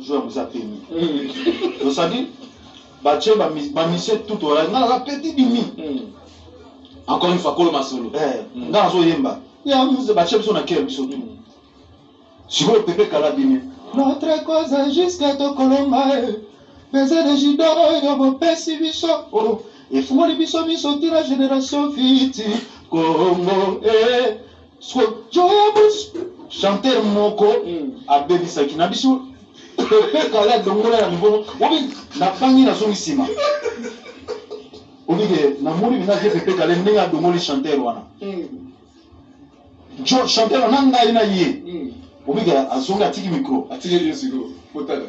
joueur vous a péni. Donc ça dit, Batché va misser tout au reste. La petite dimi. Encore une fois, Koloma Solo. Dans zo yemba. Il y a un Batché qui a quel biso. Si vous pépé kala dimi. Notre cause jusqu'à to Koloma. Baiser de Jidoro et de Pessi biso. Et fou les biso biso tira génération vite. Congo eh. Joya bus. Chanteur moko a baby sakina biso. Pépé kala dongola ya niveau. Obi na pangi na songi sima. Obi ke na mori bina ke pépé kala ndinga dongoli chanteur wana. Jo chanteur nanga ina ye. Obi ke azonga tiki micro. Atiki je sigo. Potala.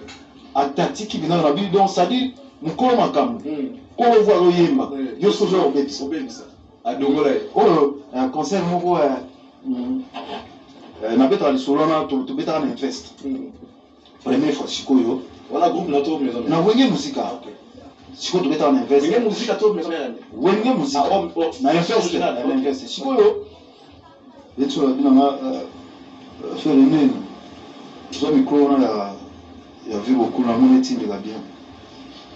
Atatiki bina na bi donc ça dit mukolo makamu. Ko voir oyemba. Yo sozo obebisa. Obebisa. A dongola. Oh un concert moko na beto ali solona to beta na invest. Première fois sikoyo. Voilà groupe na to maison. Na wenge musika. Sikoyo to beta na invest. Wenge musika to maison. Wenge musika. Na invest na invest. Sikoyo. Leto la bina faire le nez. Zo micro na ya vu beaucoup na mon étime de la bien.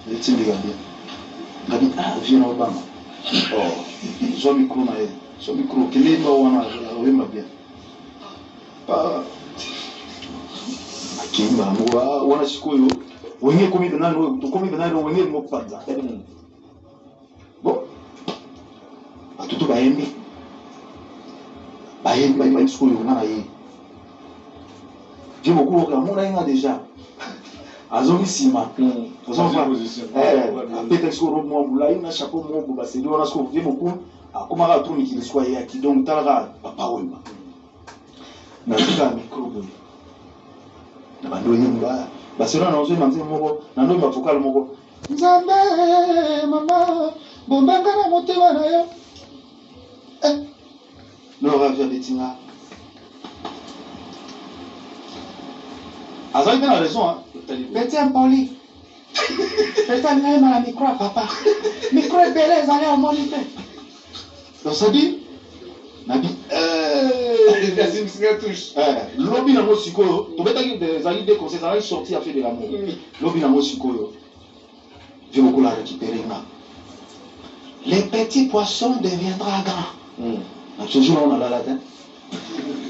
L'étime de la bien. Na bi viens na Obama. Oh, zo micro na ye. Zo micro kele ndo wana wema bien. Pa akimba mwa wana sikoyo wenge komi benano to komi benano wenge mo panza bon atutu baembi baembi sikoyo na ye je beaucoup ka mona inga déjà azongi sima to so fa peut-être sur mo bula ina chapeau mo buba c'est on a ce qu'on dit beaucoup akoma ka truni ki soit ya ki donc tala papa wema na tuka micro na bando yimba basira na ozo manzi moko na ndo ba vocal moko nzambe mama bombanga na motema na yo no ravia betinga azai bien raison hein petit impoli petit même à la micro papa micro belé allez au moniteur donc ça dit nabi lobby na mosikoyo to betaki des alliés des conseils ça va sortir à faire de l'amour lobby na mosikoyo je vais beaucoup la récupérer là les petits poissons deviendra grand na toujours on a la latin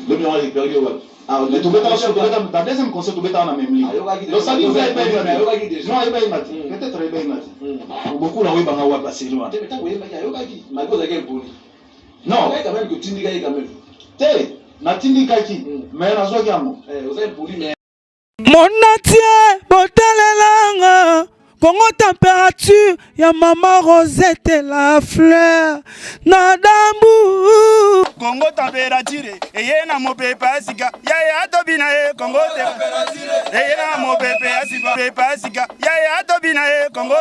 lobby on va récupérer ah le to betaki sur dans deuxième conseil to betaki na même ligne donc ça dit vous avez pas non il va y mettre peut-être il va y mettre beaucoup la weba ngawa passer loin non quand même que tindika quand même te natindika ki mais nazoki amo osai poli mais Monatie botalelanga Congo température ya maman Rosette la fleur Nadambu Congo température eye na mopepa sika ya tobina e Congo température eye na mopepa sika pepa sika ya tobina e Congo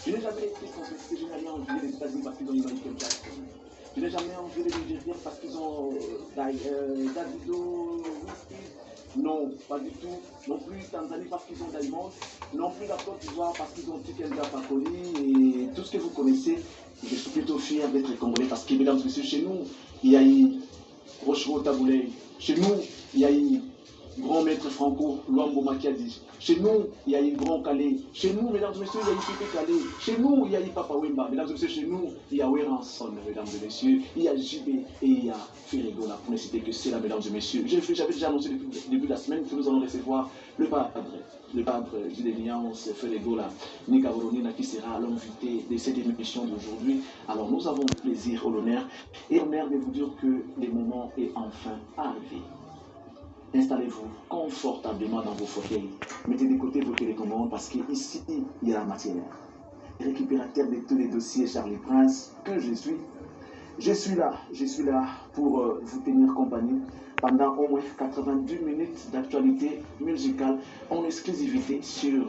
Je n'ai jamais été contesté, je n'ai jamais envié les États-Unis parce qu'ils ont Michael Jackson. Je n'ai jamais envié les Nigériens parce qu'ils ont Davido, non, pas du tout. Non plus Tanzanie parce qu'ils ont Diamond. Non plus la Côte d'Ivoire parce qu'ils ont Tikenga Fakoli et tout ce que vous connaissez. Je suis plutôt fier d'être congolais parce que, mesdames et messieurs, chez nous, il y a eu Rochero Taboulay. Chez nous, il y a eu grand maître Franco Luambo Makiadi. Chez nous, il y a eu Grand Calais. Chez nous, mesdames et messieurs, il y a eu Pépé Calais. Chez nous, il y a eu Papa Wemba. Mesdames et messieurs, chez nous, il y a Weranson, mesdames et messieurs. Il y a JB et il y a Ferregola. Pour ne citer que c'est là, mesdames et messieurs. J'avais déjà annoncé depuis le début de la semaine que nous allons recevoir le padre d'Alliance Ferregola, Nika Voronina, qui sera l'invité de cette émission d'aujourd'hui. Alors, nous avons le plaisir, l'honneur et l'honneur de vous dire que le moment est enfin arrivé. Installez-vous confortablement dans vos fauteuils. Mettez de côté vos télécommandes parce qu'ici, il y a la matière. Récupérateur de tous les dossiers Charlie Prince que je suis. Je suis là pour vous tenir compagnie pendant au moins 90 minutes d'actualité musicale en exclusivité sur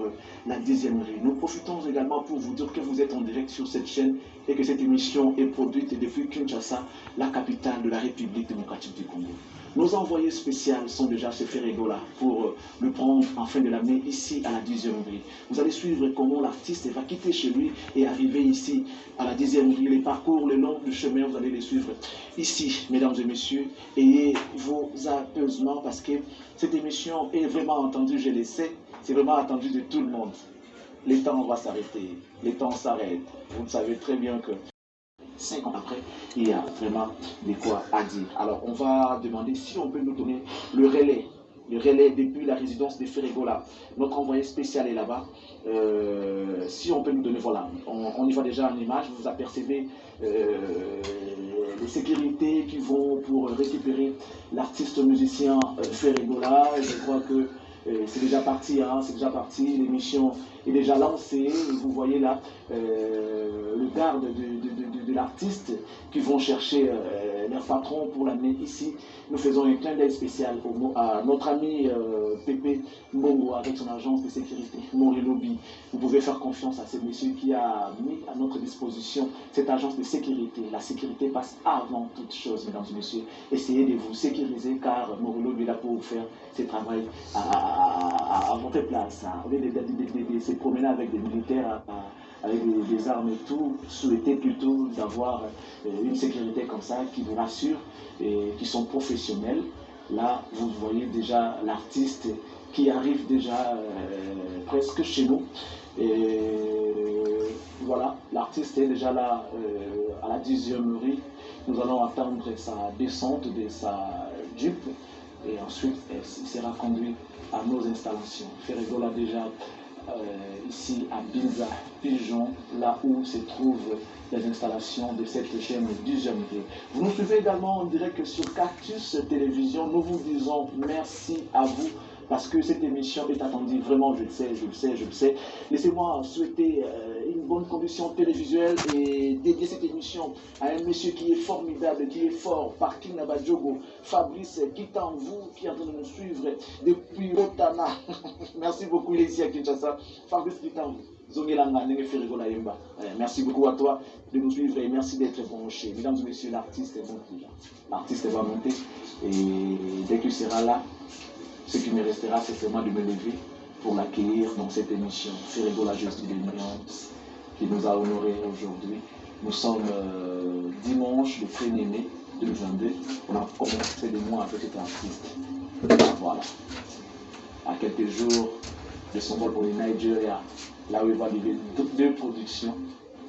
la 10e rue. Nous profitons également pour vous dire que vous êtes en direct sur cette chaîne et que cette émission est produite depuis Kinshasa, la capitale de la République démocratique du Congo. Nos envoyés spéciaux sont déjà chez Ferregola pour le prendre afin de l'amener ici à la 10e rue. Vous allez suivre comment l'artiste va quitter chez lui et arriver ici à la 10e rue. Les parcours le long du chemin, vous allez les suivre ici, mesdames et messieurs. Ayez vos apaisements parce que cette émission est vraiment attendue, je le sais, c'est vraiment attendu de tout le monde. Les temps va s'arrêter, les temps s'arrêtent. Vous le savez très bien que 5 ans après, il y a vraiment de quoi à dire. Alors, on va demander si on peut nous donner le relais depuis la résidence de Ferregola. Notre envoyé spécial est là-bas. Si on peut nous donner, voilà, on y va déjà en image. Vous apercevez les sécurités qui vont pour récupérer l'artiste musicien Ferregola. Je crois que c'est déjà parti, hein, l'émission est déjà lancée. Vous voyez là le garde de l'artiste qui vont chercher leur patron pour l'amener ici. Nous faisons un clin d'œil spécial à notre ami Pépé Mbongo avec son agence de sécurité, Morilobi. Vous pouvez faire confiance à ce monsieur qui a mis à notre disposition cette agence de sécurité. La sécurité passe avant toute chose, mesdames et messieurs. Essayez de vous sécuriser car Morilobi est là pour vous faire ce travail à votre place. Au lieu de se promener avec des militaires, avec des armes et tout, souhaitez plutôt d'avoir une sécurité comme ça qui vous rassure et qui sont professionnels. Là, vous voyez déjà l'artiste qui arrive déjà presque chez nous. Et voilà, l'artiste est déjà là à la 10e rue. Nous allons attendre sa descente de sa Jeep et ensuite elle sera conduite à nos installations. Ferregola déjà ici à Bilza, Pigeon, là où se trouvent les installations de cette chaîne 10e rue. Vous nous suivez également en direct sur Cactus Télévision. Nous vous disons merci à vous parce que cette émission est attendue. Vraiment, je le sais. Laissez-moi souhaiter une bonne condition télévisuelle et dédier cette émission à un monsieur qui est formidable, qui est fort, Parking Nabadjogo, Fabrice Kitanvou, qui est en train de nous suivre depuis Rotana. Merci beaucoup, il est ici à Kinshasa. Fabrice Kitanvou. Merci beaucoup à toi de nous suivre et merci d'être branché. Mesdames et messieurs, l'artiste est bon déjà. L'artiste va monter et dès qu'il sera là, ce qui me restera, c'est seulement de me lever pour l'accueillir dans cette émission. Ferregola Justice de Nuance qui nous a honorés aujourd'hui. Nous sommes dimanche, le 1er mai 2022. On a commencé des mois avec cet artiste. Voilà. À quelques jours de son vol pour le Nigeria, là où il va vivre deux productions.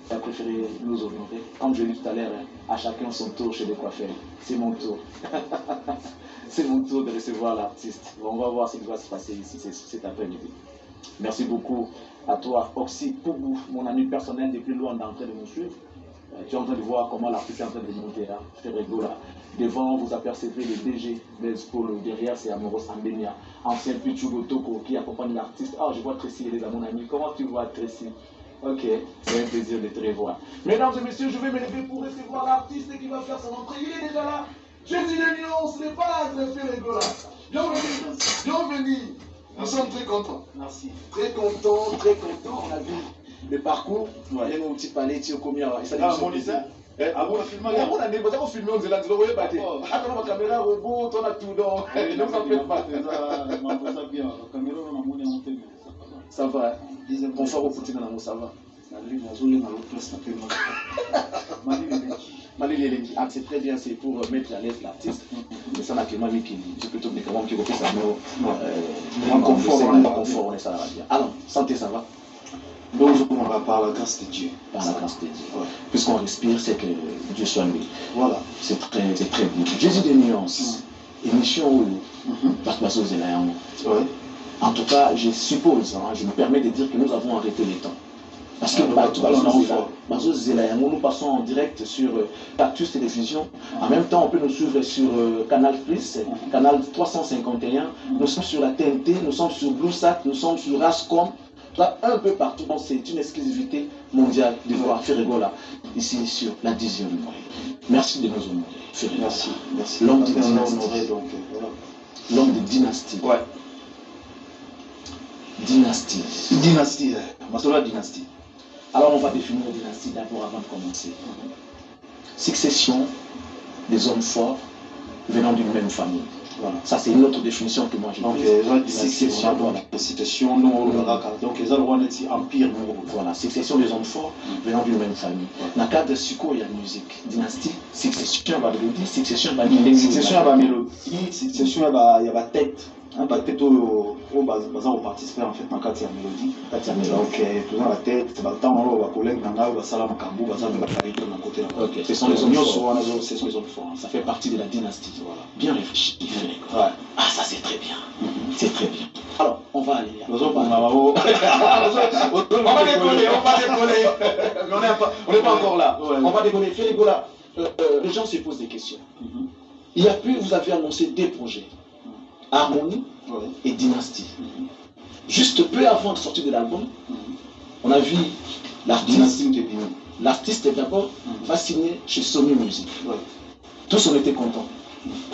Il a préféré nous honorer. Comme je l'ai dit tout à l'heure, à chacun son tour chez les coiffeurs. C'est mon tour. C'est mon tour de recevoir l'artiste. On va voir ce qui va se passer ici cet après-midi. Merci beaucoup à toi, Oxy Poubou, mon ami personnel depuis loin d'entrer de nous suivre. Tu es en train de voir comment l'artiste est en train de monter là. Ferregola. Devant, vous apercevez le DG d'Espolo. Derrière, c'est Amoros Ambenia, ancien Pichugo Toko qui accompagne l'artiste. Ah, je vois Tracy, elle est là, mon ami. Comment tu vois Tracy? Ok, c'est un plaisir de te revoir. Mesdames et messieurs, je vais me lever pour recevoir l'artiste qui va faire son entrée. Il est déjà là. Jésus de Nuance, n'est pas là, Ferregola. Bienvenue. Nous sommes très contents. Merci. Très contents. On a vu le parcours. Il y a un petit palais, tu as combien? Ah, mon lycée. Ah bon, on a filmé, on a dit, vous battre. Attends, ma caméra robot, on a tout dans. Donc ça fait pas. Ça va. Confort au Poutine dans ça va. Ah, c'est très bien, c'est pour mettre à l'aise l'artiste. Mais ça n'a que moi qui j'ai plutôt des commandes qui refait ça. Mais confort, on est ça va bien. Alors, santé, ça va. Donc, on va par la grâce de Dieu. Par la grâce de Dieu. Ouais. Puisqu'on respire, c'est que Dieu soit lui. Voilà. C'est très beau. Jésus des nuances. Émission où en tout cas, je suppose, hein, je me permets de dire que nous avons arrêté les temps. Parce que nous passons en direct sur Cactus Télévision. En même temps, on peut nous suivre sur Canal Plus, Canal 351. Nous sommes sur la TNT, nous sommes sur BlueSat, nous sommes sur Rascom. Un peu partout, c'est une exclusivité mondiale de voir Ferregola ici sur la 10e rue. Merci de nous honorer, Ferregola. Merci. L'homme de dynastie. L'homme de dynastie. Ouais. Dynastie. Mastola dynastie. Alors on va définir la dynastie d'abord avant de commencer. Succession des hommes forts venant d'une même famille. Voilà. Ça, c'est une autre définition que moi j'ai. Donc, succession, voilà. Succession, donc, les gens empire. Voilà, succession des hommes forts venant d'une même famille. Dans le cadre de Suko, il y a la musique. Dynastie, succession, il y a mélodie, succession, il y a mélodie. Succession, il y a mélodie, succession, il y a tête. Peut-être au participer en fait dans le cadre de la mélodie. Donc, toujours la tête, c'est le temps où les collègues n'ont pas salam kambu, ça va faire de côté. Ce sont les hommes forts. Ce sont les hommes forts. Ça fait partie de la dynastie. Voilà. Bien réfléchi. Ouais. Ah, ça c'est très bien. C'est très bien. Alors, on va aller. On va décoller. On n'est pas encore là. On va décoller. Félix-Gola, les gens se posent des questions. Il y a plus, vous avez annoncé des projets. Harmonie et Dynastie. Juste peu avant de sortir de l'album, on a vu l'artiste d'abord va signer chez Sony Music. Tous on était contents.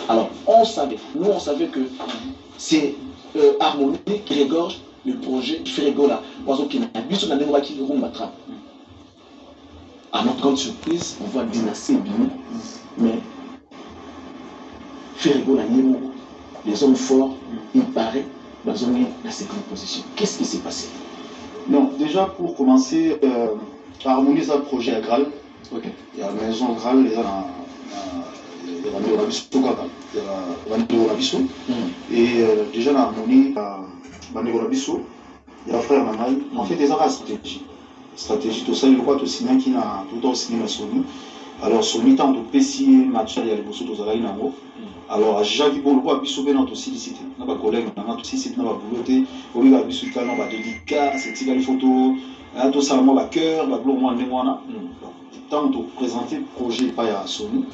Alors on savait que c'est Harmonie qui régorge le projet Félix-Gola. À notre grande surprise, on voit Dynastie et Bino, mais Félix-Gola les hommes forts, il paraît, dans la seconde position. Qu'est-ce qui s'est passé? Non, déjà pour commencer, harmoniser le projet à Graal. Il y a la maison Graal, il y a la Bisso. Et déjà la harmonie, il y a le frère Manay. En fait, il y a la stratégie. Stratégie, tout ça, il y a le signé qui a tout le temps signé la Sony. Alors, Sony, tant de PC, match, il y a les bosses, tout ça, il y a alors, Jacques Bolo a bisoué notre silicité. Notre collègue, notre silicité, notre boulotte, au lieu de bisouer notre dédicace, c'est les photos, tout ça, le cœur, le blanc, le moine. Tant de présenter le projet par Sony,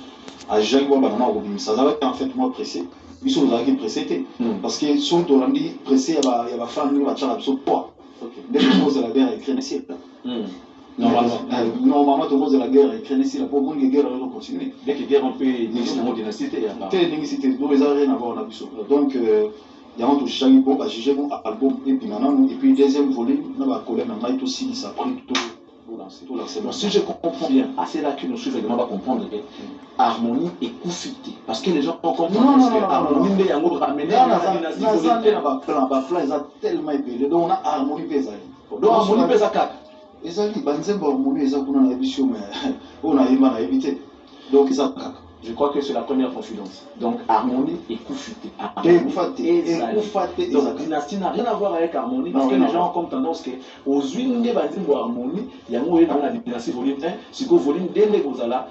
à Jacques Bolo, ça va en fait moi pressé. Ils sont pressés. Parce que si on dit pressé, il y a la femme, il va faire absolument pas. Dès que de la guerre, il crée ici. Normalement, tout le monde de la guerre, il crée ici. La pauvre guerre, elle va continuer. Dès que la guerre, on peut négocier dans dynastie. Donc, les arènes à voir la Bisso. Donc, il y a un tout chaque bon, à juger mon album, et puis deuxième volume, on va coller un maït aussi, ça a pris tout. Donc, si je comprends bien, c'est là que nous suivons également à comprendre que harmonie et confité. Parce que les gens ont compris que harmonie est un mot ramené à la dynastie. Ils ont tellement épais. Donc, on a harmonie pesale. Donc, harmonie pesale 4. Ils ont dit, harmonie, ils ont émission, mais on a évité. Donc, ils ont je crois que c'est la première confidence. Donc, harmonie et confité. Donc, dynastie n'a rien à voir avec harmonie. Parce que les gens ont comme tendance que aux unes des harmonie, il y a la dynastie volume 1, si vous volume 2, vous avez la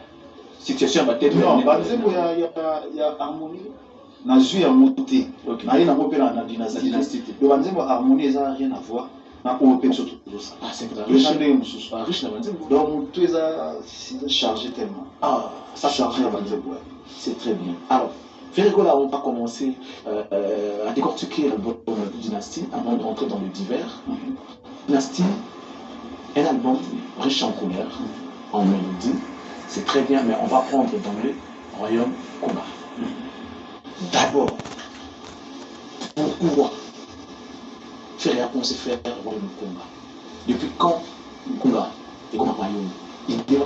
succession à battre. Non, il y a harmonie. Na jui à monter. Na rien à voir avec la dynastie. Le harmonie, ça n'a rien à voir. Donc, tout est chargé tellement. Ah, ça charge. C'est très bien. Alors, Félix-Gola, on va commencer à décortiquer l'album de Dynastie avant de rentrer dans le divers. Dynastie, un album riche en couleurs, en mélodie. C'est très bien, mais on va prendre dans le royaume Kumba. D'abord, pourquoi on s'est fait royaume Kumba? Depuis quand Kumba est comme un royaume? Il est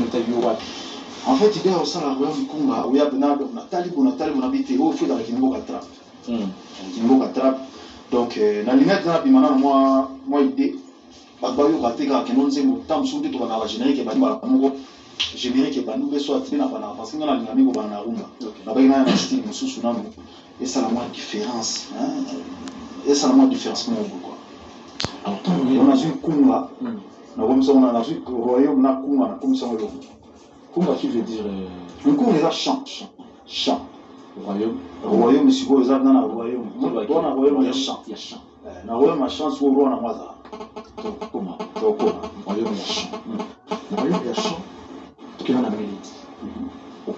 en fait, il y a aussi la royaume Kumba où il y a Nathalie Bonabité au fait dans le Kinbo Katrap. Donc, dans l'image de la Bimana, moi, idée, Babayo Batega, qui nous dit, tant que nous avons générique, générique, nous soit parce que nous avons un ami qui est en Rumba. Nous avons un style, et ça a la différence. Et ça a la différence. On a une Kumba, on a un royaume na Kumba, comme ça. Kumba qui veut dire. Un Kumba, c'est chant. Chant. Royaume, c'est quoi? Ils ont un royaume. Dans un royaume, il y a chant. Dans un royaume, il y a chant, c'est roi en Waza. Donc, comment? Royaume, il y a chant. Royaume, il y a chant. Qui est dans la mélodie.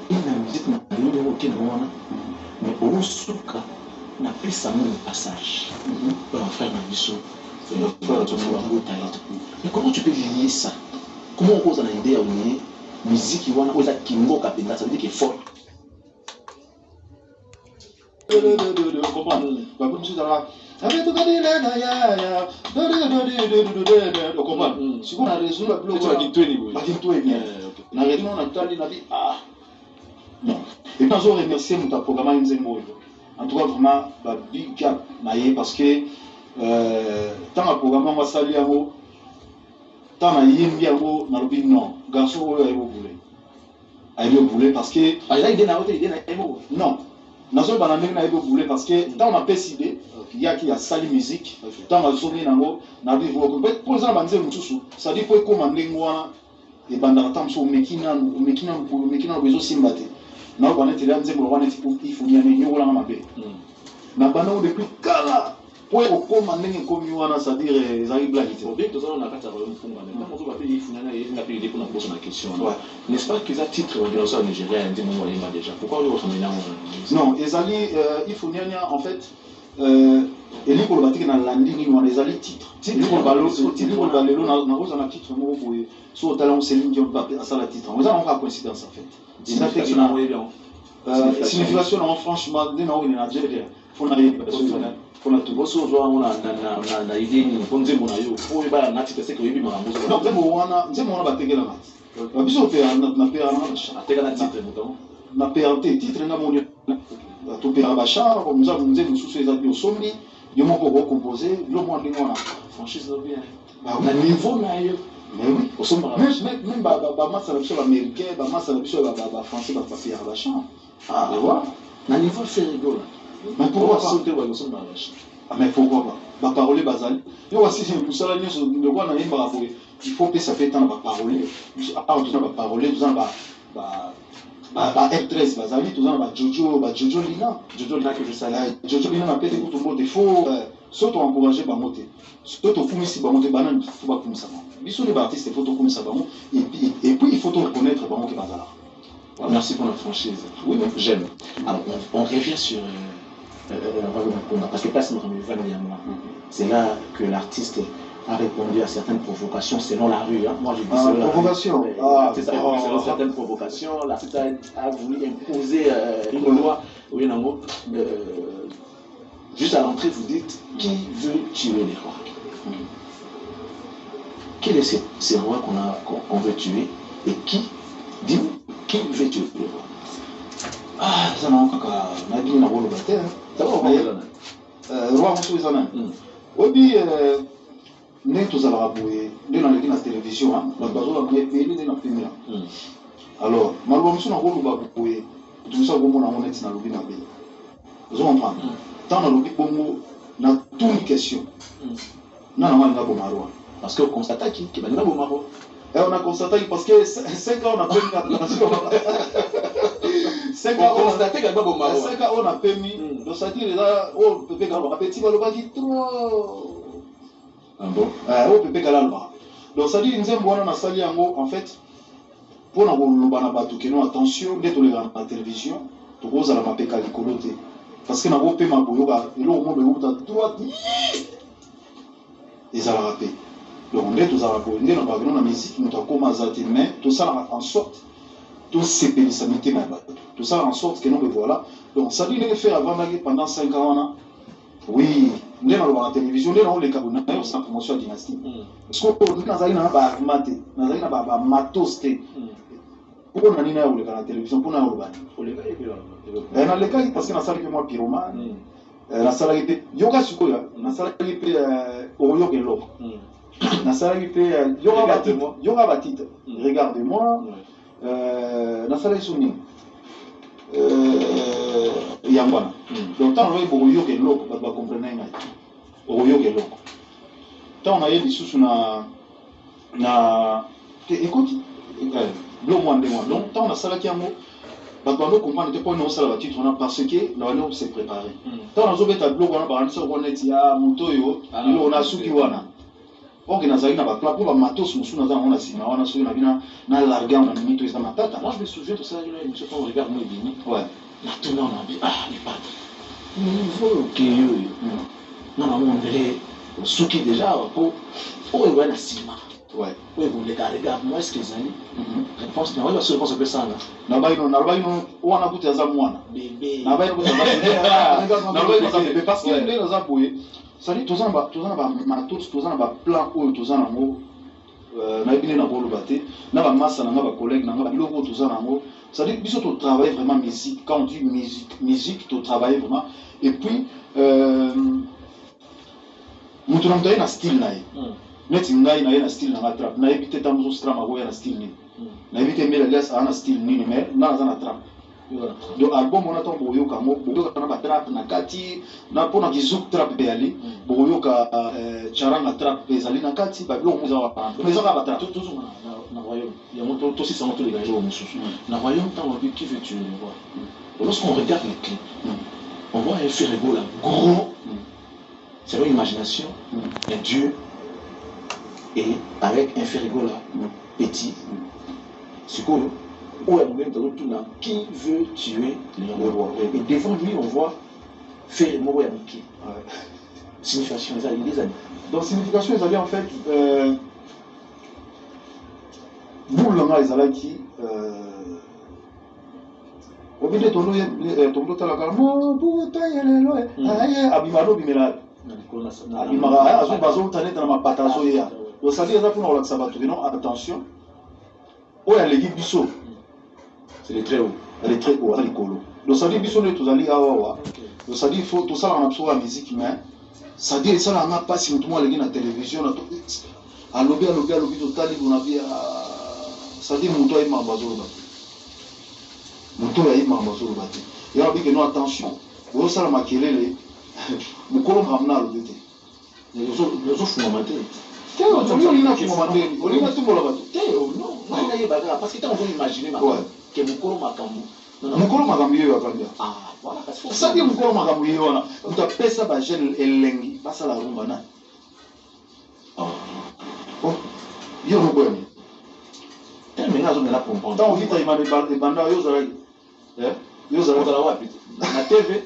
Il y a une musique, mais au souka, on a pris ça dans le passage. On va faire un bisou. Mais comment tu peux lier ça? Comment on pose une idée à lier musique qui wana oza kingo kapenda, ça veut dire qu'il est fort. Si on a résolu le bloc, Et puis, je remercie mon programme Nzembo. En tout cas, vraiment, big up parce que tant le programme on va saluer tant na yembi yango na lobi non garçon oyo ayo boulé parce que il a idée na idée na non nazo bana ndenge na ayo boulé parce que tant na PCD il y a sali musique tant na zomi nango na bi vo pour ça banze mutusu ça dit pour commander ngwana et banda tant so mekina bezo simbate na bana tele nze mo wana tipo ifuni ya nyo la mabe na bana depuis kala pour commander ngomi wana ça dire ezali blaguité bien tout ça on a pas ça va me fondre mais quand on va payer ifuni na il n'a pas idée pour poser la question n'est-ce pas que ça titre de ça nigérien dit moi déjà pourquoi on va non ezali ifuni en fait eli ko batiki na landing ni wana ezali titre ko balelo na roza na titre moko boye so talent Céline Dion pas ça la titre on a encore coïncidence en fait c'est ça fait que na signification non franchement de non na Nigeria faut na tout boso zo na idée ni ponze mona yo faut ba na titre c'est que yebi mara mozo non nzemo wana bategela na biso pe na pe na ateka na titre muto na pe titre na monyo topera bachar comme ça nous avons sous ezali osombi yo moko ko composer lo mo ndingo na franchise bien na niveau na yo mais oui osomba même ba massa la biso ba américain ba massa la biso ba français ba papier bachar ah voilà na niveau c'est rigolo mais pourquoi pas sauter wa osomba bachar ah mais pourquoi pas ba parole bazali yo aussi c'est pour ça là nyoso de quoi na yemba ko il faut que ça fait tant ba parole ah on ba parole tout ça ba R13 bazali tout ça ba Jojo Lina que je salue Jojo Lina na pete ko tombo défaut surtout encourager ba moté surtout kumisi ba moté banane faut ba kumisa biso les artistes faut to kumisa ba mo et puis il faut reconnaître ba mo ke bazala. Merci pour notre franchise. Oui, j'aime. Alors on revient sur parce que personne ne va dire moi. C'est là que l'artiste a répondu à certaines provocations selon la rue. Hein. Moi, je dis selon la provocation. Selon certaines provocations, l'artiste a voulu imposer une loi. Oui, non, juste à l'entrée, vous dites qui veut tuer les rois. Quel est ces rois qu'on veut tuer et qui dit qui veut tuer les rois? Ah, ça n'a pas qu'à n'a pas le bâtiment. Ça va, roi Moussou Zanan. Oui, nous tous à la rabouée, nous dans la télévision, nous avons la pays de la première. Alors, malgré tout, nous avons le baboué, tout ça, nous avons été dans le pays. Vous comprenez? Tant dans le pays, nous avons toute question. Nous avons un bon marois. Parce qu'on constate qu'il y a un bon marois. Et on a constaté parce que 5 ans on a permis l'attention. 5 ans on a constaté qu'il y a un bon marois. 5 ans on a permis. Donc ça dit là, oh, Pépé Galba, petit Baloba qui trop. Bon. Oh, Pépé Galba. Donc ça dit, nous avons un sali en fait, pour nous avoir attention, dès que nous avons la télévision, nous avons la Pépé Coloté. Parce que nous avons payé ma boyoga, et là, on a droite. Ils ont rappelé. Donc, on est tous à la musique, nous avons commencé à mais tout ça en sorte, tout ces pénalités, tout ça en sorte que nous le voilà. Donc, ça dit, les faire avant d'aller pendant 5 ans, oui, nous avons la télévision, nous avons les cabinets, nous avons la promotion dynastique. Parce que nous avons un matos. Pourquoi nous avons la télévision, pour nous avons le cas, parce que nous avons moi pyromane, nous avons yoga sukoya, nous avons Oyo Gelo. Yoga Batite, regardez-moi, Nasala Souni, Yangwana. Donc, tant on a eu Oyo Gelo, on va comprendre. Oyo Gelo. Tant on a eu des sous na. Écoute, l'eau moins de moi. Donc, tant on a Salaki Amo, on va comprendre que pour nous, ça va être parce que nous s'est préparé. Tant on a eu un blog, on a dit à Montoyo, on a Sukiwana. Ok, nous avons un plat pour la matos, nous avons un assis, nous avons un largué, on a mis tout ça dans ma tête. Moi, je me souviens de ça, je quand on regarde moi, ouais. La tournée, on a dit, ah, il part. Niveau que non, on dirait, ce qui déjà, pour avoir un ciment. Ouais. Oui, vous les regarde, moi, est-ce que vous avez je pense que nous avons la réponse de ça. Nous avons on a goûté à ça, moi. Bébé. Nous avons goûté à ça, bébé. Parce que nous avons bouillé. Ça dit, tous en bas, tous en bas, plan haut, tous en haut. Na bine na bolo bate na ba massa na ba collègue na ba biloko tous en haut C'est-à-dire que tu travailles vraiment musique. Quand on dit musique, tu travailles vraiment. Et puis, nous avons un style. Net ngai na style na trap. Na éviter ta muso stram ago na style ni. Na éviter mela lias ana style ni mais na za na trap. Donc album on attend boyo ka mo boyo ka na trap na kati na pona kizuk trap be ali boyo ka charanga trap be zali na kati ba bilo muza wa pa. Mais ça va trap tout na royaume. Il y a mon tout aussi ça monte les gars au mususu. Na royaume tant qui veut tu le voir. Lorsqu'on regarde les clips, on voit un Ferrego là gros. C'est une imagination, un dieu. Et avec un Ferrego là, petit, c'est quoi? Qui veut tuer le roi? Et devant lui, on voit Ferrego Yamiki. Signification, les années. Donc, signification, les années, en fait, Boulanga, les années qui. Au milieu de ton dos, tu as la calme. Abimano, Bimela. Abimara, Azubazo, Tanet, dans ma patazo. Donc, ça dit, attention. Oh, il y a les Bisso. C'est les très hauts. Elle est très haut, elle est colo. Donc, ça dit, Bisso, nous allons à Awa. Donc, ça dit, il faut tout ça, on a besoin de la musique, mais ça dit, ça, on n'a pas si tout le monde est dans la télévision. À lobby, total, on a vu. Ça dit, mon toit est mambazo. Mon toit est mambazo. Il y a dit que nous, attention. Vous savez, ma kelele, mon colon ramena à l'obété. Les autres font mater. Parce que tu as imaginé que Mukolo Makambu. Mukolo Makambu, ah, voilà. Ça dit Mukolo Makambu, tu as fait ça, j'ai l'engi, pas ça la rumba. Oh, il y a un problème. Tu as là pour comprendre. Tant vite, il m'a demandé, la TV.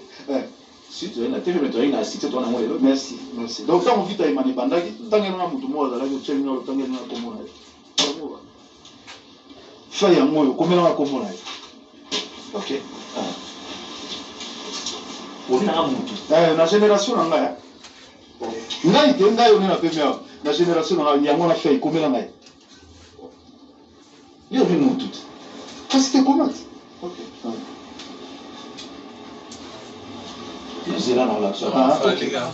Si tu es la TV, mais tu as une cité, tu as un mot. Merci. Donc, quand on vit à Imani Bandagi, tant qu'il y a un mot, tu as un commune. Fais un mot, combien de commune? Ok. On a un mot. La génération, on a. On a été on a fait mieux. La génération, on a fait combien de il y a un mot tout. Parce que comment? Ok. C'est là dans l'action. Les gars.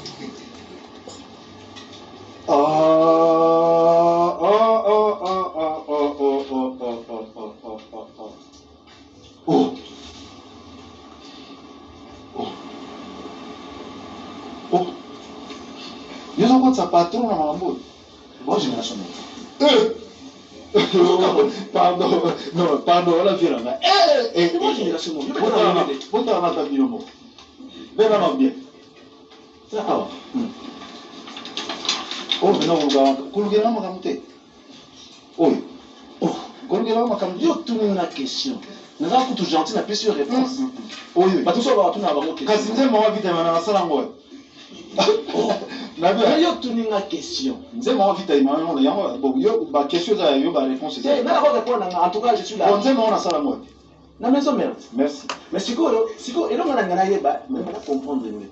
Ils ont quoi de sa patron dans la mode? Bonne génération. Pardon, non, pardon, la vie là. Bonne génération. Bon, t'as un attaque du mot. Ben non, bien. Ça va. Oh, maintenant, on va. Colguera ma camute. Oh, Colguera ma camute. Yo, tu une question. Nous avons tout gentil, n'a plus sur réponse. Oui, bah tout ça va tout n'avoir aucune question. Kasi moi vite maintenant ça là moi. Mais yo tu une question. Nzé moi vite maintenant on a bon yo ba question ça yo ba réponse c'est. Mais là on répond en tout cas je suis là. Bon nzé moi on a ça là moi. Na maison merde. Merci. Mais siko et donc on a ngana yeba mais on comprendre mieux.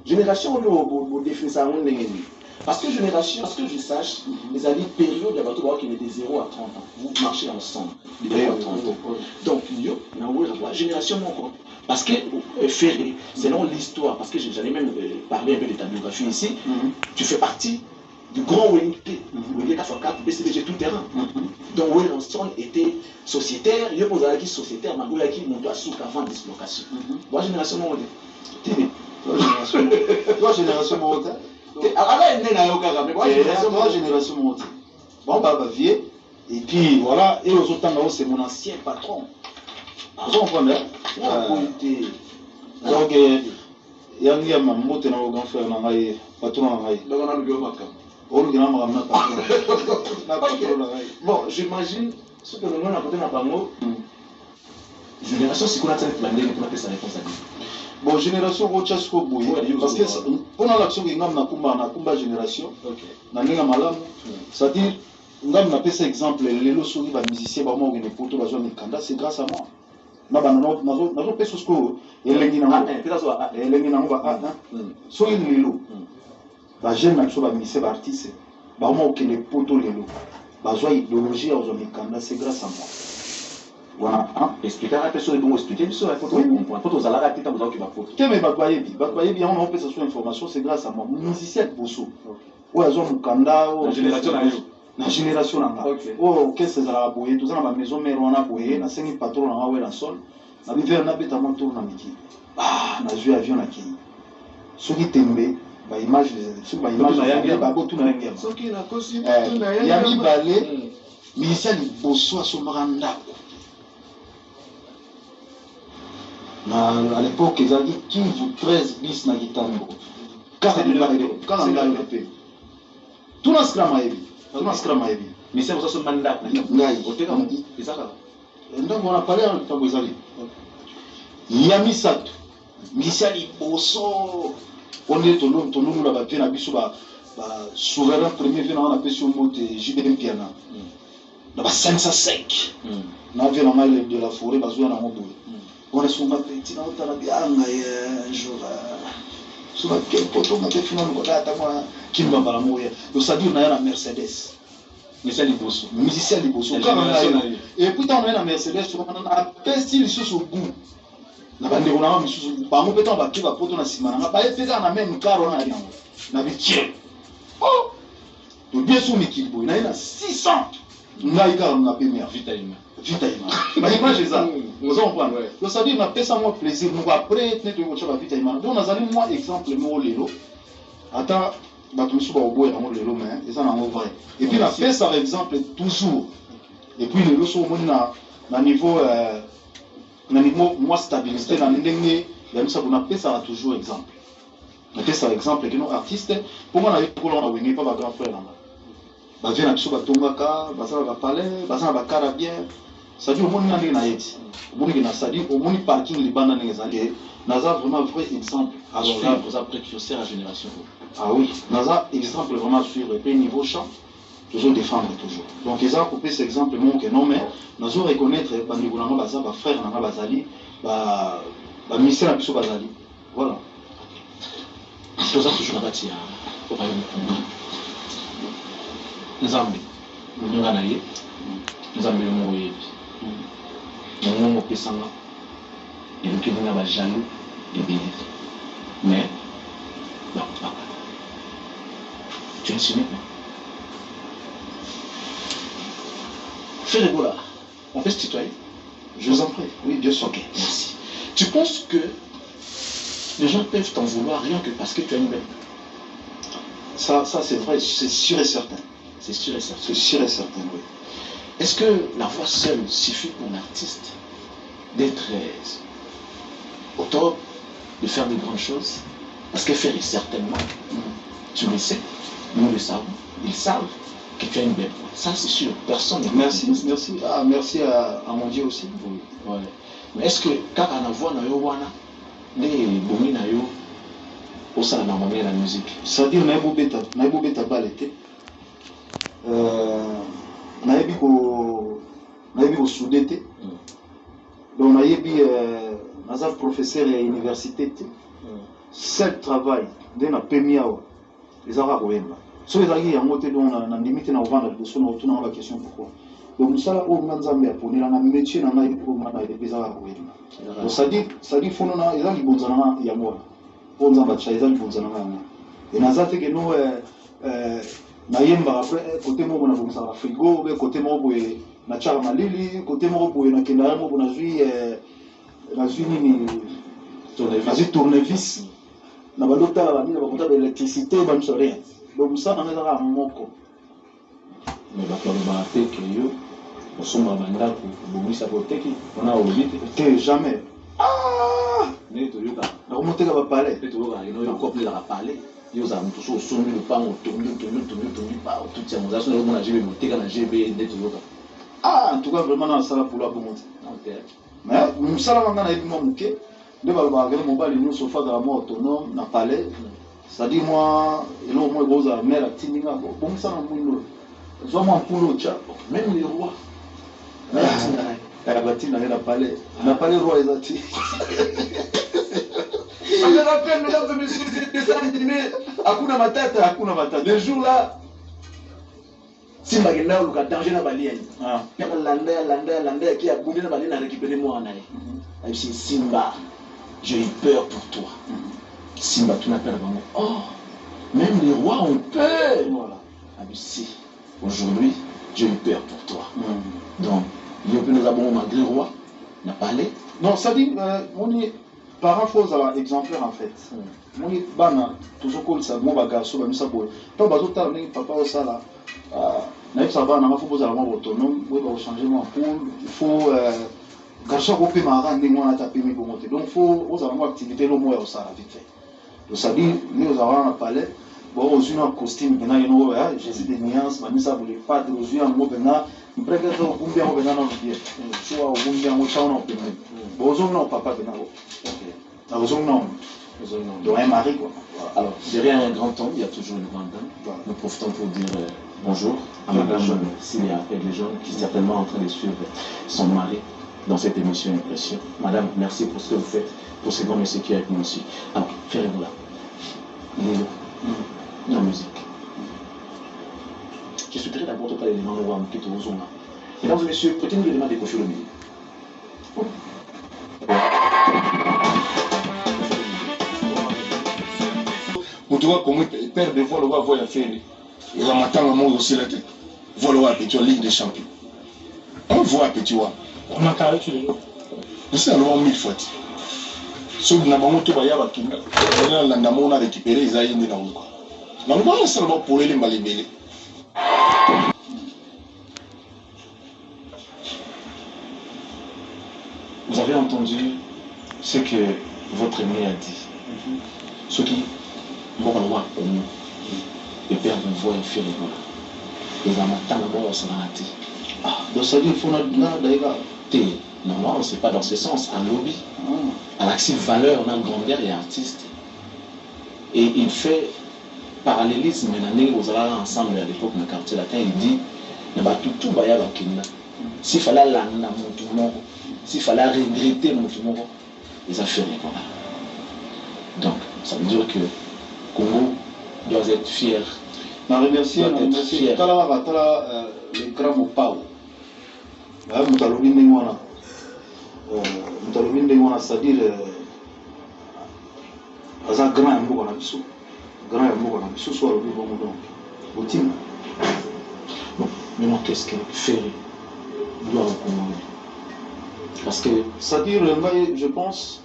Génération on définit ça on ndenge. Parce que génération, parce que je sache, les années période, il y a bateau qui est de 0 à 30 ans. Vous marchez ensemble, de 0 à 30 ans. Donc, la génération, parce que Ferré, selon l'histoire, parce que j'en ai même parlé un peu de ta biographie ici, tu fais partie du grand Wellington, Wellington K4, BCBG tout terrain. Donc, Wellington était sociétaire, il y a des sociétaires, mais il y a des gens qui avant dislocation. La génération, Toi, génération, trois générations montées. Bon, bah, vieux. Et puis, voilà. Et aux autres temps, c'est mon ancien patron. Vous comprenez? Donc, il y a un mot qui est un frère, patron. Bon, j'imagine ce que nous avons apporté dans Bango. Génération, c'est qu'on a cette manière de faire sa réponse à lui. Bon, génération Rochasco Boy, parce que pendant l'action qui ngam na kumba génération, na lenga malamu, c'est-à-dire ngam na pesa exemple lelo soki ba musicien ba mo ngene poto ba zo mikanda, c'est grâce à moi. Na ba nazo pesa sko elengi na elengi na ba so lelo. Ba jeune na so ba musicien ba artiste, ba mo ngene poto lelo. Ba zo idéologie au zo mikanda, c'est grâce à moi. Voilà. Expliquer à la personne, bon, expliquer, il faut comprendre. Faut aux alarmes, tu as besoin qu'il va pour. Qu'est-ce que Bakwayebi, on peut s'assurer information, c'est grâce à moi. Musicien de Bosso. Ouais, ils ont Mukanda, la génération là. Oh, qu'est-ce que ça a boyé, tout ça dans ma maison, mais on a boyé, na 5 patrons na ouais la sol. Na bivé na beta mon tour na miki. Ah, na joué avion na ki. Ce qui tembe, ba image ba image ba botu na yangi. Ce qui na kosi ya mi balé, musicien de Bosso à son marandako. À l'époque, ils avaient 15 ou 13 bis na gitango. Quand on a eu tout le scrum a évi. Tout le scrum a évi. Mais c'est pour ça que mandat. Donc on a parlé en temps où Yami Sato. Misali Bosso. On est au nom de la bataille na biso ba souverain premier venu on a appelé sur mot JDM Piana. Dans ba 505. Na vient na mal de la forêt bazo na mobo. On est sur ma petite na otala bien un jour sur quel poteau m'a fait finalement ko data moi kimba bala moya. Donc ça dit on a la Mercedes. Musicien Liboso. Musicien Liboso. Et puis on a la Mercedes on a pesti sur goût. Na bande on a misusu ba mo peto ba kiba poto na sima na ba epeza na même car on a yango. Na bitie. Oh. To bien sur mikilbo na ina 600. Ngai car on a payé vitaïma. Bah image ça. Vous comprenez. Donc ça dit on a fait ça moi plaisir nous après net de choba vitaïma. Donc on a allé moi exemple mo lelo. Attends ba tout sur ba oboya mo lelo mais et ça na vrai. Et puis on a fait ça par exemple toujours. Et puis le so mo na niveau moi stabilité na ndenge ya misa on a fait ça toujours exemple. On a fait ça exemple que nos artistes pour moi na ko na wengi pas ba grand frère là. Ba vient na biso ba tongaka, ba ça ba palais, ba ça ba cara bien. Ça dit au monde ndenge na yeti. Au monde na ça dit au monde parking libanda ndenge zali. Naza vraiment vrai exemple à suivre pour ça précurseur à génération. Ah oui, naza exemple vraiment suivre et puis niveau chant toujours défendre toujours. Donc ils ont coupé cet exemple mon que non mais nazo reconnaître ba ndingona ba ça ba frère na ba zali ba ministère na biso ba zali. Voilà. Tout ça toujours na batia. Nzambe nga na ye nzambe yo mo yebi mo mo pesanga et le qui n'a pas jaloux et bien mais non pas tu es cynique fais le là on peut se tutoyer Je vous en prie. Oui, bien sûr. Ok, merci. Tu penses que les gens peuvent t'en vouloir rien que parce que tu as une belle? Ça c'est vrai, c'est sûr et certain. C'est sûr et certain. C'est sûr et certain, oui. Est-ce que la voix seule suffit pour l'artiste d'être au top, de faire de grandes choses? Parce que faire est certainement, tu le sais, nous le savons, ils savent que tu as une belle voix. Ça c'est sûr, personne ne... Merci, merci. Ah, merci à mon Dieu aussi. Oui, ouais. Mais est-ce que quand on a voix, les boumi na yo, au sein de la musique? C'est-à-dire, on a beau bêta balete. On a beau soudé. Donc on a un professeur à l'université. Seul travail, dès la première, les Arabes. Si vous avez un mot, on a limité à vendre la question pourquoi. Donc ça, on a un métier dans les Arabes. Donc ça dit, il faut que nous ayons des bons amis. Bonza bachaïza bonza na ngana et nazate que nous na yemba après côté mo na bonza la frigo be côté mo boye na chara malili côté mo boye na kenda mo na zui nini tournevis na balota ba mina ba kota d'électricité ba msoria donc ça na ngeza moko mais ba ko ba te que yo osomba banda ko bomisa ko teki on a oublié jamais. Ah! Mais tu yoga. On monte à parler. Tu yoga, il y a encore plus à parler. Il y a un tout au son de pas au tourner pas tout ça. On a sur le monde à GB monter quand GB net yoga. Ah, en tout cas vraiment dans ça pour la pour monter. Mais nous ça là on a eu mon muké. De balba avec mon bal nous sofa dans la mort autonome na palais. Ça dit moi et là moi gros à mère tinga bon ça na muino. Zo moi pour cha même les rois. Na palais roi ezati. Je me rappelle, mesdames et messieurs, des dessins animés. Hakuna Matata. Le jour là, Simba qui n'a pas danger na balien. Il y a landa qui a boumé na balien à récupérer moi en aïe. Et puis Simba, j'ai eu peur pour toi. Simba, tu n'as peur de moi. Oh, même les rois ont peur. Voilà. Ah mais si, aujourd'hui, j'ai eu peur pour toi. Donc, nous avons malgré roi, n'a pas allé. Non, ça dit, on est par rapport à l'exemplaire en fait. On est bana, toujours comme ça, mon bagage, ça, ça boit. Toi, bateau, t'as venu, papa, ça là. Naïf, ça va, on a faut poser la main autonome, il faut changer mon poule, il faut. Garçon, on peut m'arranger, on a tapé mes bontés. Donc, il faut, aux avons activité, le mot est au ça, vite fait. Donc, ça dit, nous avons un palais. Bon, aux yeux un costume, maintenant, il y a j'ai des nuances, mais ça voulait pas de aux yeux un mot, maintenant, il préfère que vous bien, vous bien, non, bien. Soit vous bien, vous bien, non, bien. Bon, aux hommes, non, papa, maintenant. Ok. Aux hommes, non. Donc, un mari, quoi. Alors, derrière un grand homme, il y a toujours une grande dame. Voilà. Nous profitons pour dire bonjour à madame Cilia Edlejeune, qui est certainement en train de suivre son mari dans cette émission Impression. Madame, merci pour ce que vous faites, pour ces grands messieurs qui sont avec nous aussi. Alors, fermez-vous là. Léo, la musique. Je souhaiterais d'abord te parler des gens qui sont aux zones. Mesdames et messieurs, prêtez-nous le demande de cocher le milieu. Mutuwa comme père de vol wa voya faire et la matanga mo aussi la tête vol wa petit ligue des champions on voit petit wa on a carré tu le c'est alors 1000 fois so na bango to ba ya ba kinga na landa mo na récupérer isaïe ni na ngo na ngo ça va pour les malibélé. Vous avez entendu ce que votre aîné a dit. Ce qui bon roi et père de voix et fait les gars matin on s'en a dit. Ah, donc ça dit il faut d'ailleurs. Non, c'est pas dans ce sens. Un lobby, à l'accès valeur, on a grandeur et artiste. Et il fait parallélisme maintenant aux allants ensemble à l'époque dans le quartier latin. Il dit, tout va y avoir s'il fallait l'année mon monde, s'il fallait regretter mon monde, ils ont fait rien. Donc, ça veut dire que Congo doit être fier. Je remercie le grand Mopao. C'est-à-dire un grand amour à la biso. Grand amour à la biso, soit le bon donc. Mais moi, qu'est-ce que faire doit recommander? Parce que, c'est-à-dire, je pense,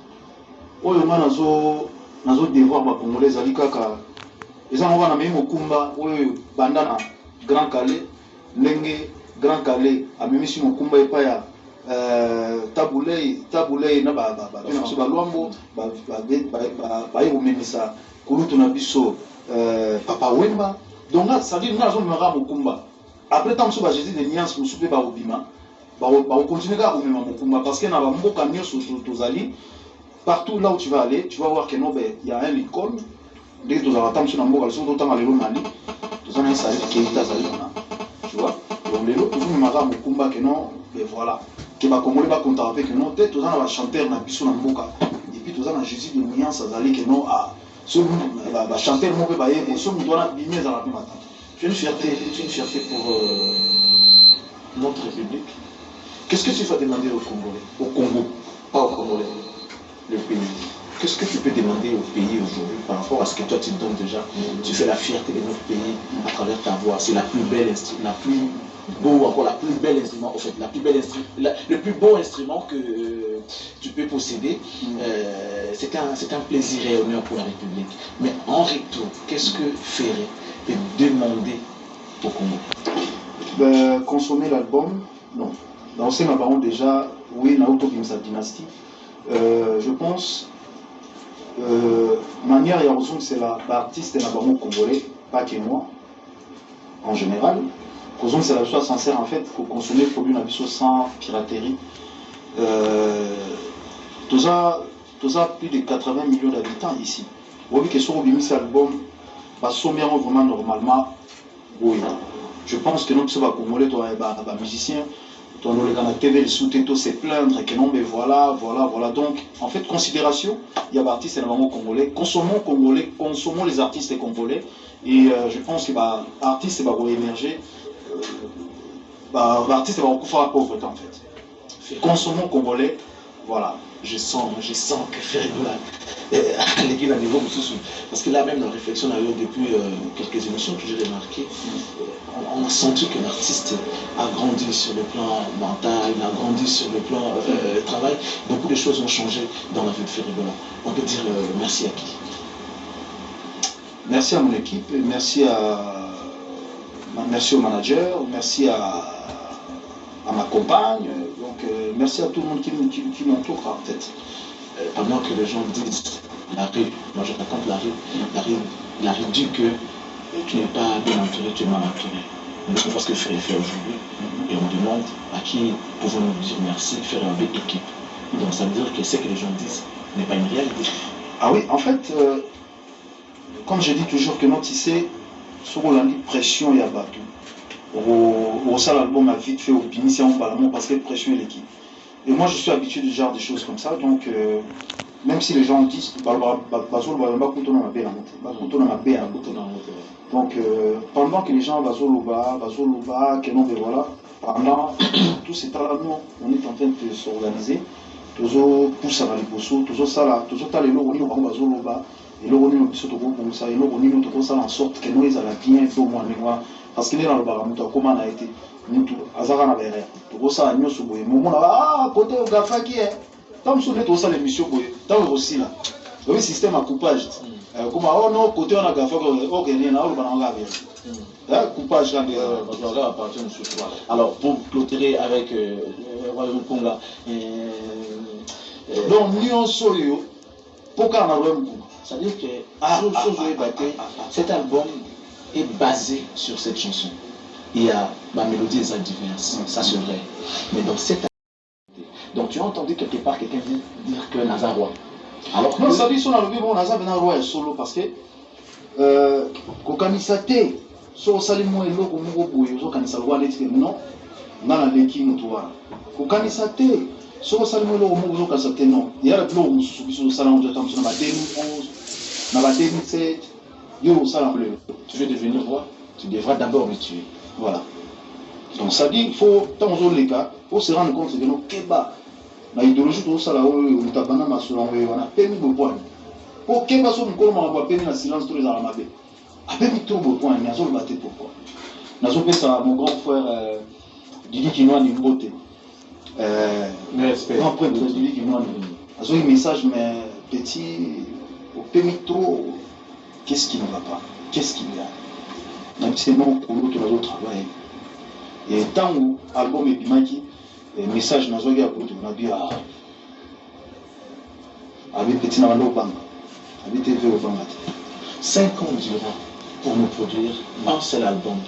oh, il y a un devoir pour Congolais, ils ont un même Okumba, Bandana, Grand Calais, Lenge, Grand Calais, a même si Mokumba et Paya, Taboulé, Naba, Luambo, Baïmisa, Kouloutou Nabiso, Papa Wemba. Donc là, ça dit que nous avons un Mokumba. Après, tant que Jésus des nuances, nous soupez par Obima, on continue à faire Mokumba parce qu'il y a un Mokumba sur Tozali. Partout là où tu vas aller, tu vas voir qu'il y a un icône. Dès que tu vas attendre sur la Mokumba, tu vas aller au Mali, tu vas aller à Sali, tu vois. Donc les autres, vous m'avez Mokumba que non, et voilà. Que va Congolais va compter avec que non, peut-être tu vas chanter na biso na Moka. Et puis tu vas Jésus de nuances à Zali que non, à ce va chanter le mot que bailler, et ce nous doit bimé dans la matin. C'est une fierté pour notre République. Qu'est-ce que tu vas demander aux Congolais? Au Congo, pas aux Congolais, le pays. Qu'est-ce que tu peux demander au pays aujourd'hui par rapport à ce que toi tu donnes déjà? Tu fais la fierté de notre pays à travers ta voix. C'est la plus belle instrument, la plus beau, encore la plus belle instrument, en fait, le plus beau instrument que tu peux posséder. C'est un plaisir et honneur pour la République. Mais en retour, qu'est-ce que Ferré peut demander au Congo? Consommer l'album, non. Dans ces parents déjà, oui, Naoto Kimsa Dynastie. Je pense, manière et raison que c'est l'artiste et l'album congolais, pas que moi, en général. Raison que c'est la chose sincère en fait, il faut consommer le produit sans piraterie. Tout ça, plus de 80 millions d'habitants ici. Vous voyez que sur cet album, vraiment normalement, oui. Je pense que nous sommes congolais, toi, musiciens, toi, nous les gars, la TV, les sous-tétos, c'est plaindre, que non, mais voilà. Donc, en fait, considération, il y a des artistes énormément congolais. Consommons les artistes congolais. Et je pense que les artistes vont émerger l'artiste va beaucoup faire la pauvreté en fait. Consommons congolais, voilà. Je sens que Ferregola l'équipe à niveau sous. Parce que là même dans la réflexion on a eu depuis quelques émissions que j'ai remarqué, on a senti que l'artiste a grandi sur le plan mental, il a grandi sur le plan travail. Beaucoup de choses ont changé dans la vie de Ferregola. On peut dire merci à qui? Merci à mon équipe, merci au manager, merci à ma compagne, donc merci à tout le monde qui m'entoure en fait. Pendant que les gens disent la rue, moi je raconte la rue dit que tu n'es pas bien entouré, tu es mal entouré. Nous savons ce que Ferré fait aujourd'hui et on demande à qui pouvons-nous dire merci, Ferré avec équipe. Donc ça veut dire que ce que les gens disent n'est pas une réalité. Ah oui, en fait, comme je dis toujours que notre tissé, sur la pression et abattu. Au sein l'album a vite fait au Pinissé en parlement parce que pression est l'équipe. Et moi je suis habitué de genre des choses comme ça, donc même si les gens disent donc pendant que les gens bazoloba, que non, voilà, pendant tout ce temps-là, nous on est en train de s'organiser, toujours pousse à l'aliposo, toujours ça là, toujours t'as les lots on est bazoloba, et l'eau on est au pour ça, et l'eau on est tout ça en sorte que nous ils allaient bien faire au moins parce qu'il est dans le baramuto comment on a été mutu azaka na bere to ça nyoso boye momo na côté au gafa qui est tant sur net ça l'émission boye tant aussi là le système à coupage comme oh non côté on a gafa OK ni na on va là coupage quand là partir sur toi. Alors pour clôturer avec Royaume Conga donc Lyon Soyo pourquoi on a Royaume Conga ça veut dire que cet album est basé sur cette chanson. Il y a ma mélodie et sa diverse, ça c'est vrai. Mais dans cette donc tu as entendu quelque part quelqu'un dire que Nazar roi. Alors non, ça dit son album bon Nazar ben roi solo parce que kokamisate so salimo eloko moko boye zo kanisa roi lettre non na leki mutuwa kokamisate so salimo eloko moko zo kanisa te non il y a le plan mususu biso sala on doit tamsona ba 2011 na ba 2007 yo ça tu veux devenir roi, tu devras d'abord me tuer. Voilà. Donc ça dit il faut tant aux les cas, faut se rendre compte que nos keba na idéologie tout ça là où tabana masolo on a permis de point. Pour keba so nous comment on va permis la silence tous les armabé. A permis trop de point, mais azol batté pourquoi. Nazo pesa mon grand frère Didi Kinoa ni Mbote. Grand prêtre Didi Kinoa ni. Azo un message mais petit au permis trop. Qu'est-ce qui ne va pas? Qu'est-ce qu'il y a? Même si non, pour l'autre, nous travaillons. Et tant que l'album est bien, le message n'a pas été pour nous dire avec petit Navando Bang, avec TV au Bang. 5 ans durant pour nous produire un seul album.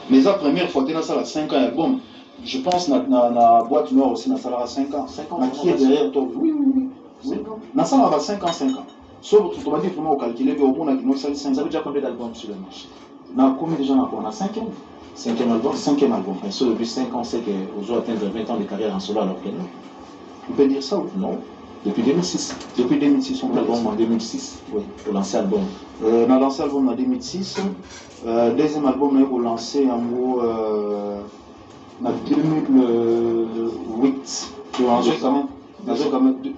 Mais la première fois que nous avons 5 ans d'album, je pense que la boîte noire aussi, nous avons 5 ans. 5 ans. Qui est derrière toi? Oui. Nous avons 5 ans. Sauf que tu vas dire comment calculer au monde qui nous ça veut dire combien d'albums sur le marché? Na combien de gens on a 5e? 5e album. 5e album. Et sur depuis 5 ans, c'est que vous avez atteint 20 ans de carrière en solo alors que non. On peut dire ça ou non? Depuis 2006. Depuis 2006, on a l'album en 2006. Oui, pour lancer l'album. On a lancé l'album en 2006. Deuxième album, on a lancé en gros en 2008.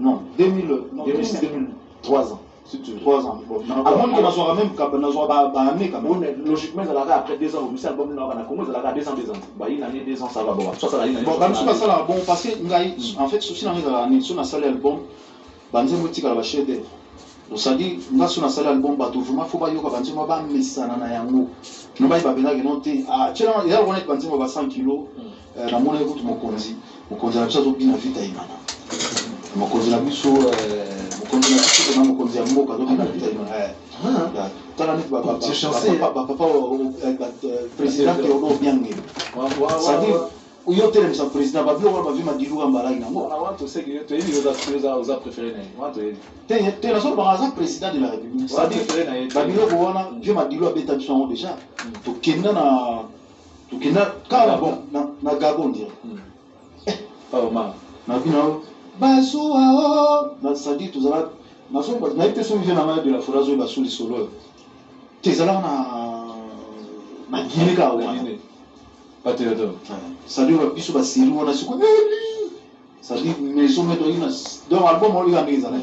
Non, 2006, 3 ans. 3 ans. Avant que nous soyons même logiquement, après 2 ans, le album a commencé à 2 ans. Une année, 2 ans, ça va. Bon, parce que, en fait, si on a salé l'album, on a chef d'œuvre. Donc, ça dit, on a salé l'album, il faut pas dire que on a mis ça dans yango. Nous avons dit que il y a 100 kilos, dans mon écoute, mon conzi, a besoin de bien vite à Imana. Mon conzi a besoin président bien uyo tele msa président babio wala bavima diluga mbalai na ngo want say que tu es préféré na te na so ba président de la république ça dit babio ko wana je ma dilu abeta biso déjà to kenda kala bon na Gabon dire oh ma na bino bazuwa na ça dit tout ça na so ba na été soulevé na main de la phrase ba sous les solo te zala na Guinée ka wana C'est-à-dire que biso ba série on a ce qu'on c'est-à-dire maison mettre dans album on lui a mis ça là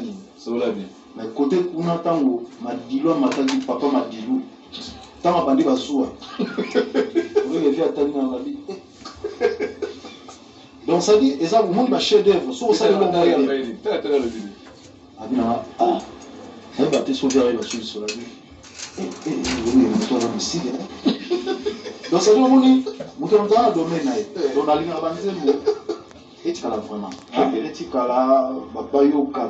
mais côté kuna tango madilo mataki papa madilo tama bandi basua on lui fait attendre dans la vie donc ça dit et ça au monde ba chef d'œuvre so ça le moyen abina ah ça va te sauver avec sur la vie on va ici donc ça dit au monde muto dans le domaine là donc la ligne abanzemo etikala vraiment etikala bayoka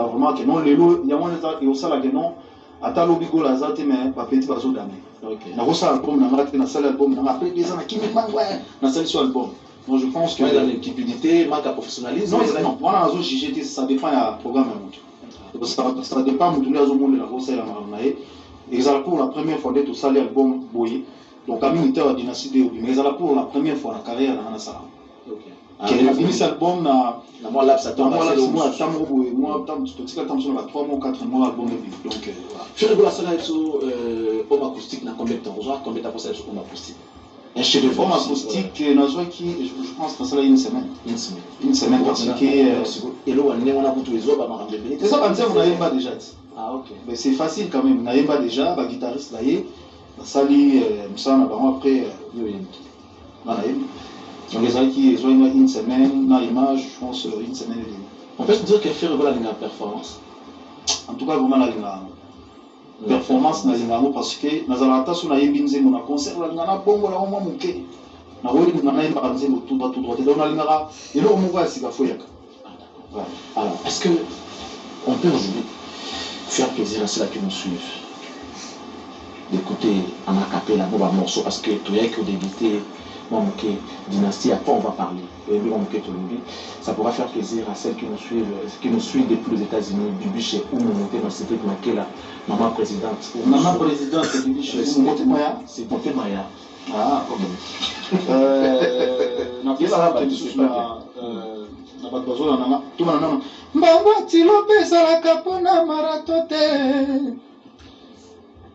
vraiment que non lelo yango neza eosala que non ata lobi gola za te mais bapeti bazodame nakosala album nanga te nasala album nanga après 2 ans nakimi mangwa nasali sur album donc je pense que dans l'équipabilité manque à professionnalisme non wana nazo juger te ça dépend ya programme ya mutu ça dépend mutu nde azomondela kosala makambo na ye ezala pour la première fois nde tosali album boye donc aminité ya dynastie de obi mais ezala pour la première fois na carrière nanga nasala Fini album na moi là ça tombe moi tambo boye moi tam totika tam sur 3 mois 4 mois album donc voilà faire de la salle sur homme acoustique na combien de temps combien de temps pour ça sur homme acoustique un chef de homme acoustique na joie qui je pense que ça là une semaine parce que et là on a beaucoup de ba marambe c'est ça quand on a yemba déjà ah OK mais c'est facile quand même na yemba déjà ba guitariste là yé sali msana ba après na yemba donc les gens qui ont une semaine, dans l'image, je pense une semaine et demie. On peut se dire qu'elle fait revoir la performance. En tout cas, vraiment la performance na linga parce que na zalata so na yembinze mon concert la linga bongo la mwa muke. Na woli na na yemba nze tout droit donc na linga et là on voit si ka foyaka. Alors, est-ce que on peut aujourd'hui faire plaisir à ceux qui nous suivent d'écouter en acapella un morceau parce que tu as que débuter dynastie, après on va parler. Ça pourra faire plaisir à celles qui nous suivent depuis les États-Unis, Bibi chez Oumomoté, dans cette Makela, maman présidente. Maman présidente, c'est Bibi chez Oumomoté Maya. C'est Moté Maya. Ah, ok.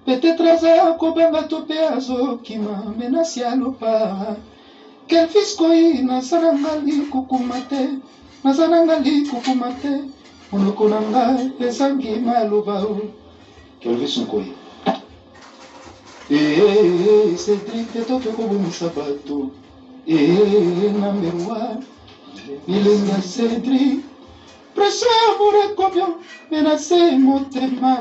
Peut-être aza kobenga to pe azokima menasi alopa quel fils koi nasanangali kukumate monoko nanga ezangi maloba quel fils koi Cédric te toke kobomisa bato number one nilenga Cédric pression amour ekobio menase motema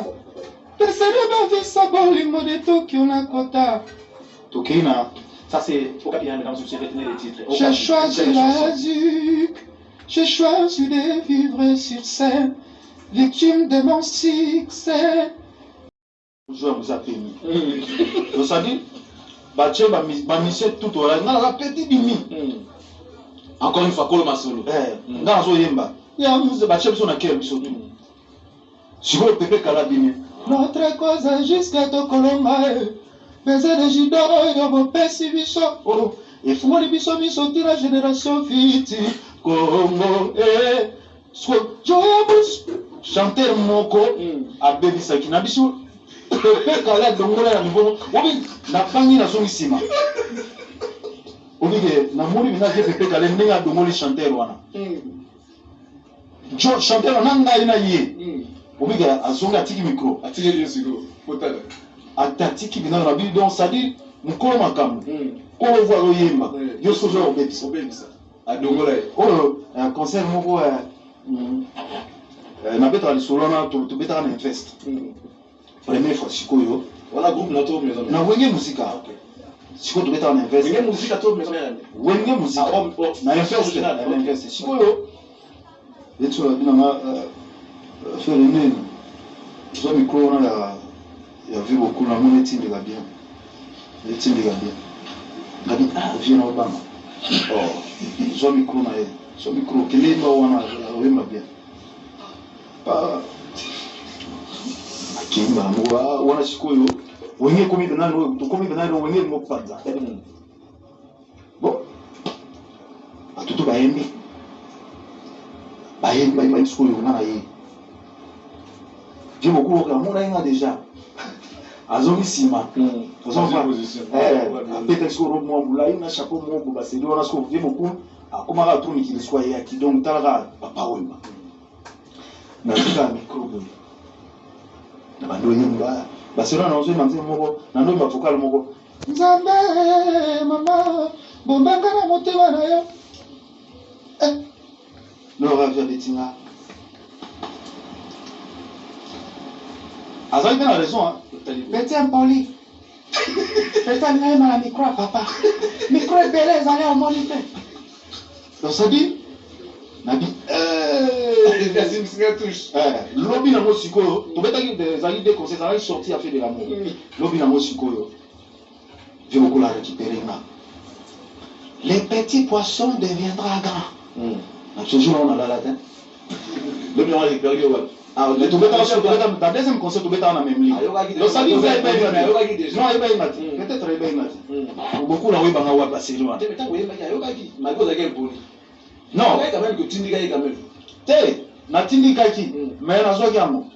Ça c'est au capitaine dans ce retenir les titres. J'ai choisi la ZUC, j'ai choisi de vivre sur scène, victime de mon succès. Je vous appelle. Vous savez, Baché ma mission tout au long, la petite bimi. Encore une fois, Koloma solo. Dans Zoyemba, il y a un Baché sur laquelle nous sommes. Si vous pouvez carabiner. Notre cause jusqu'à Tokoloma, baiser de Jido, Yobo Pessi Biso, et Fumon de Biso Biso, la génération Fiti, Congo, Joyabus, chanter Moko, Abedi Sakina Biso, Pepe Kala, Dongola, Nivo, Obi, Napangi na Somisima. Obi, Namuri, Minaje Pepe Kala, Nenga Domoli chanter Wana. Chanter Nanga Inaye. Obiga azonga atiki micro atiki yosiko potala atiki bina na bidon sadi mukolo makambo ko voir oyemba yoso zo obebisa adongola un concert moko na beto ali solona to beta na invest première fois sikoyo wala groupe na to maison na wenge musika siko to beta na invest wenge musika to maison wenge musika na invest sikoyo eto bina ma faire une nene so micro on a vu beaucoup la monnaie tinde la bien ngadi vient au Obama so micro na so micro kile ndo wana wema bien pa akimba mwa wana sikoyo wenge komi benano to komi benano wenge mo panza bon atutu baembi sikoyo na ye j'ai beaucoup la mon a déjà azongi sima position. apeta siko robe mwa bulai na chapeau mwa bo basedi wana siko vie moku akomaka atro mikili siko ayaki donc talaka papa wemba nazuka micro boye na bando yemba baselo na ozoi manzi moko na ndo ba vocal moko nzambe mama bombanga na motema na yo no ravia betinga azali pe na raison petit impoli petit ngai na micro papa micro ebele ezali omoni te donc ça dit nabi lobi nango sikoyo tobetaki ezali des conseils ezalaki sorti a fait de l'amour lobi nango sikoyo je vais la récupérer là les petits poissons deviendra grand toujours on a la latin lobi nango récupérer la deuxième conseil tobetaka na même ligne donc ça dit vous avez pas non il va peut-être il va beaucoup la webanga wa passer loin non te natindikaki mais nazwaki yango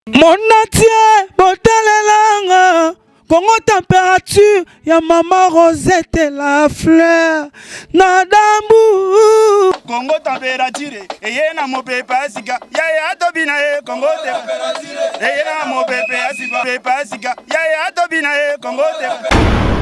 monatie botalelanga Congo température ya mama Rosette la fleur na dambu Congo température eye na mopepa sika ya atobina e Congo température eye na mopepa sika ya atobina e Congo température